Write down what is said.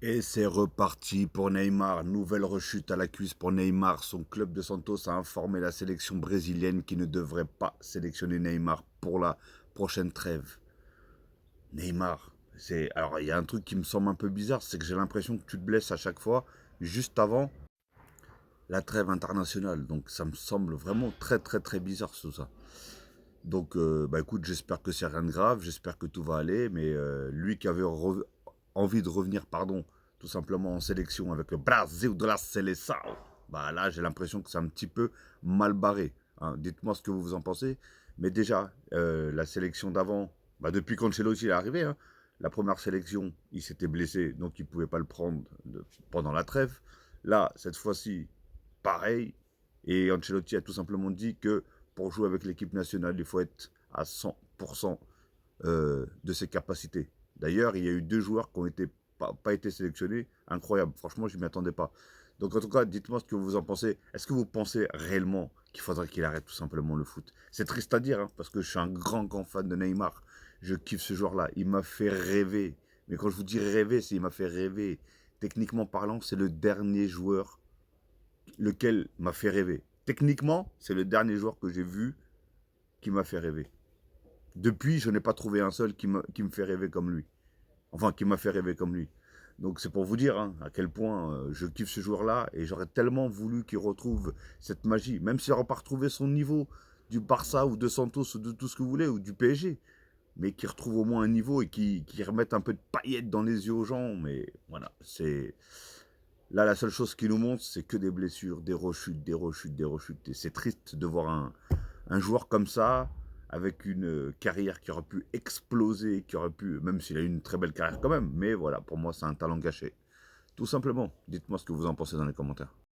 Et c'est reparti pour Neymar. Nouvelle rechute à la cuisse pour Neymar. Son club de Santos a informé la sélection brésilienne qui ne devrait pas sélectionner Neymar pour la prochaine trêve. Neymar, alors il y a un truc qui me semble un peu bizarre, c'est que j'ai l'impression que tu te blesses à chaque fois juste avant la trêve internationale. Donc ça me semble vraiment très très très bizarre tout ça. Donc bah écoute, j'espère que c'est rien de grave, j'espère que tout va aller, mais lui qui avait envie de revenir, pardon, tout simplement en sélection avec le Brasil de la Seleção, bah là j'ai l'impression que c'est un petit peu mal barré, hein. Dites-moi ce que vous en pensez. Mais déjà, la sélection d'avant, bah depuis qu'Ancelotti est arrivé, hein, la première sélection, il s'était blessé, donc il ne pouvait pas le prendre pendant la trêve. Là, cette fois-ci, pareil. Et Ancelotti a tout simplement dit que pour jouer avec l'équipe nationale, il faut être à 100% de ses capacités. D'ailleurs, il y a eu deux joueurs qui n'ont pas été sélectionnés. Incroyable. Franchement, je ne m'y attendais pas. Donc, en tout cas, dites-moi ce que vous en pensez. Est-ce que vous pensez réellement qu'il faudrait qu'il arrête tout simplement le foot? C'est triste à dire, hein, parce que je suis un grand, grand fan de Neymar. Je kiffe ce joueur-là. Il m'a fait rêver. Mais quand je vous dis rêver, c'est il m'a fait rêver. Techniquement parlant, c'est le dernier joueur lequel m'a fait rêver. Techniquement, c'est le dernier joueur que j'ai vu qui m'a fait rêver. Depuis, je n'ai pas trouvé un seul qui me fait rêver comme lui. Enfin, qui m'a fait rêver comme lui. Donc c'est pour vous dire, hein, à quel point je kiffe ce joueur-là et j'aurais tellement voulu qu'il retrouve cette magie. Même s'il n'aura pas retrouvé son niveau du Barça ou de Santos ou de tout ce que vous voulez, ou du PSG. Mais qu'il retrouve au moins un niveau et qu'il remette un peu de paillettes dans les yeux aux gens. Mais voilà, c'est... Là, la seule chose qui nous montre, c'est que des blessures, des rechutes, des rechutes, des rechutes. Et c'est triste de voir un joueur comme ça, avec une carrière qui aurait pu exploser, qui aurait pu, même s'il a eu une très belle carrière quand même, mais voilà, pour moi, c'est un talent gâché. Tout simplement. Dites-moi ce que vous en pensez dans les commentaires.